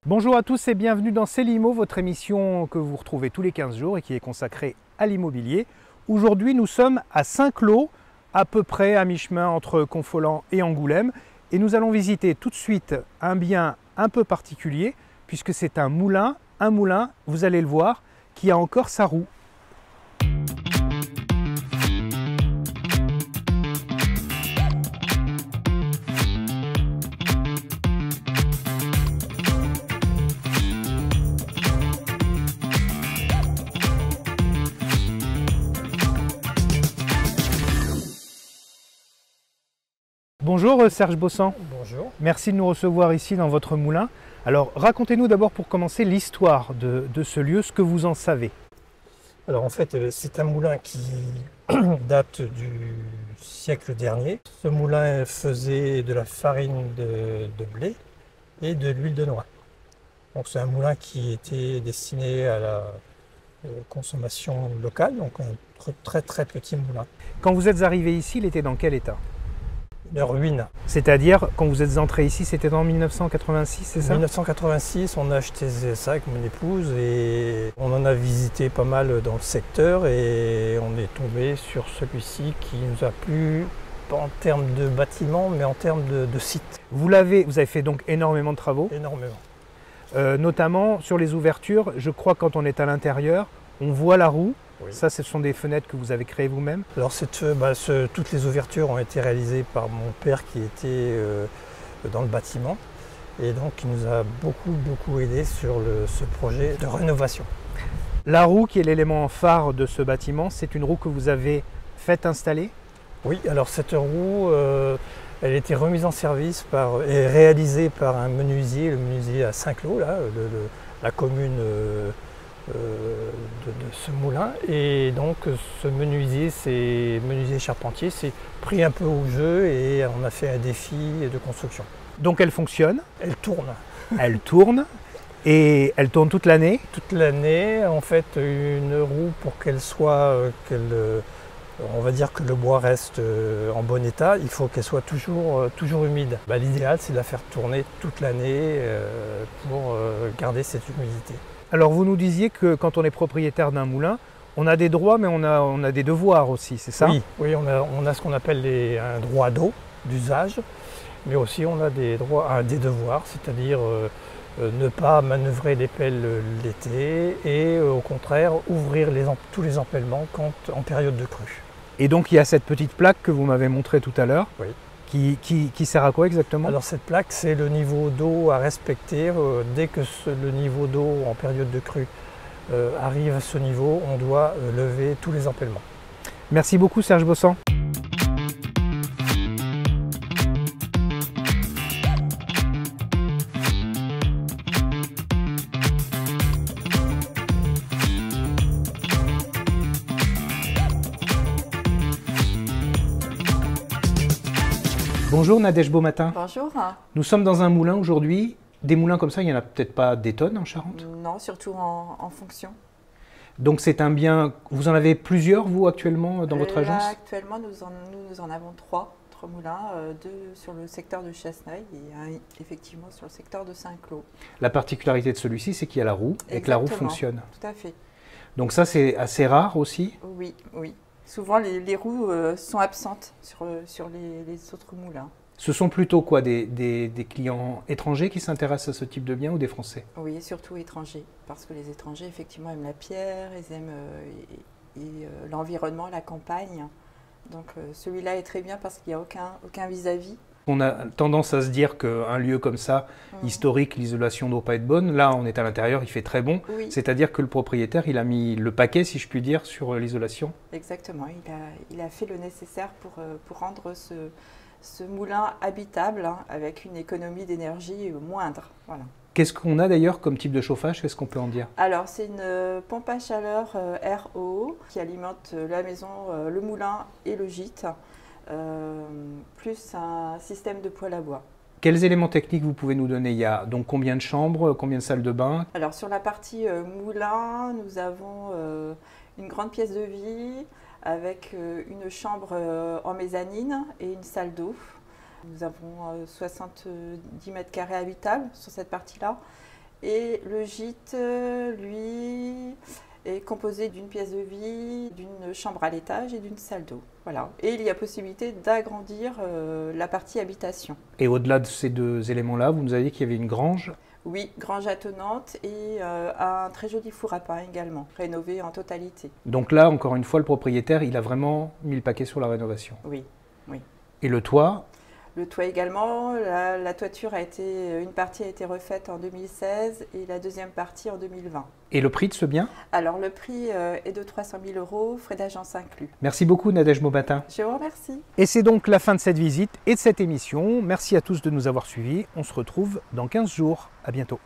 Bonjour à tous et bienvenue dans C'est l'Immo, votre émission que vous retrouvez tous les 15 jours et qui est consacrée à l'immobilier. Aujourd'hui, nous sommes à Saint-Cloud, à peu près à mi-chemin entre Confolens et Angoulême. Et nous allons visiter tout de suite un bien un peu particulier, puisque c'est un moulin, vous allez le voir, qui a encore sa roue. Bonjour Serge Bossan. Bonjour. Merci de nous recevoir ici dans votre moulin. Alors racontez-nous d'abord pour commencer l'histoire de ce lieu, ce que vous en savez. Alors en fait, c'est un moulin qui date du siècle dernier. Ce moulin faisait de la farine de blé et de l'huile de noix. Donc c'est un moulin qui était destiné à la consommation locale, donc un très petit moulin. Quand vous êtes arrivé ici, il était dans quel état? De ruine. C'est-à-dire, quand vous êtes entré ici, c'était en 1986, c'est ça? En 1986, on a acheté ça avec mon épouse et on en a visité pas mal dans le secteur et on est tombé sur celui-ci qui nous a plu, pas en termes de bâtiment, mais en termes de site. Vous avez fait donc énormément de travaux, Énormément. notamment sur les ouvertures. Je crois que quand on est à l'intérieur, on voit la roue. Oui. Ça, ce sont des fenêtres que vous avez créées vous-même. Alors toutes les ouvertures ont été réalisées par mon père qui était dans le bâtiment et donc il nous a beaucoup aidé sur ce projet de rénovation. La roue, qui est l'élément phare de ce bâtiment, c'est une roue que vous avez faite installer? Oui, alors cette roue, elle a été remise en service et réalisée par un menuisier, le menuisier à Saint-Cloud, là, la commune de ce moulin. Et donc ce menuisier charpentier, s'est pris un peu au jeu et on a fait un défi de construction. Donc elle fonctionne, Elle tourne. elle tourne, et elle tourne toute l'année. Toute l'année, en fait, une roue pour qu'elle soit, on va dire que le bois reste en bon état, il faut qu'elle soit toujours humide. L'idéal, c'est de la faire tourner toute l'année pour garder cette humidité. Alors vous nous disiez que quand on est propriétaire d'un moulin, on a des droits mais on a des devoirs aussi, c'est ça? Oui, on a ce qu'on appelle un droit d'eau, d'usage, mais aussi on a des devoirs, c'est-à-dire ne pas manœuvrer les pelles l'été et au contraire ouvrir tous les empêlements en période de crue. Et donc il y a cette petite plaque que vous m'avez montrée tout à l'heure. Oui. Qui sert à quoi exactement? Alors cette plaque, c'est le niveau d'eau à respecter. Dès que le niveau d'eau en période de crue arrive à ce niveau, on doit lever tous les empêlements. Merci beaucoup Serge Bossan. Bonjour Nadège Beaumatin. Bonjour. Nous sommes dans un moulin aujourd'hui. Des moulins comme ça, il n'y en a peut-être pas des tonnes en Charente? Non, surtout en fonction. Donc c'est un bien, vous en avez plusieurs vous actuellement dans votre agence? Là, actuellement, nous en avons trois moulins, deux sur le secteur de Chasseneuil et un effectivement sur le secteur de Saint-Cloud. La particularité de celui-ci, c'est qu'il y a la roue et que la roue fonctionne. Tout à fait. Donc ça, c'est assez rare aussi? Oui. Souvent, les roues sont absentes sur les autres moulins. Ce sont plutôt quoi, des clients étrangers qui s'intéressent à ce type de bien ou des Français? Oui, surtout étrangers, parce que les étrangers, effectivement, aiment la pierre, ils aiment l'environnement, la campagne. Donc celui-là est très bien parce qu'il n'y a aucun vis-à-vis. On a tendance à se dire qu'un lieu comme ça, historique, l'isolation ne doit pas être bonne. Là, on est à l'intérieur, il fait très bon. Oui. C'est-à-dire que le propriétaire, il a mis le paquet, si je puis dire, sur l'isolation. Exactement, il a fait le nécessaire pour rendre ce moulin habitable, hein, avec une économie d'énergie moindre. Voilà. Qu'est-ce qu'on a d'ailleurs comme type de chauffage? Qu'est-ce qu'on peut en dire? Alors, c'est une pompe à chaleur RO qui alimente la maison, le moulin et le gîte, plus un système de poêle à bois. Quels éléments techniques vous pouvez nous donner? Il y a donc combien de chambres, combien de salles de bain? Alors, sur la partie moulin, nous avons une grande pièce de vie avec une chambre en mezzanine et une salle d'eau. Nous avons 70 mètres carrés habitables sur cette partie-là. Et le gîte, lui, est composé d'une pièce de vie, d'une chambre à l'étage et d'une salle d'eau. Voilà. Et il y a possibilité d'agrandir la partie habitation. Et au-delà de ces deux éléments-là, vous nous avez dit qu'il y avait une grange. Oui, grange attenante et un très joli four à pain également, rénové en totalité. Donc là, encore une fois, le propriétaire, il a vraiment mis le paquet sur la rénovation. Oui, oui. Et le toit? Le toit également, la toiture une partie a été refaite en 2016 et la deuxième partie en 2020. Et le prix de ce bien? Alors le prix est de 300 000 €, frais d'agence inclus. Merci beaucoup Nadège Maubatin. Je vous remercie. Et c'est donc la fin de cette visite et de cette émission. Merci à tous de nous avoir suivis. On se retrouve dans 15 jours. À bientôt.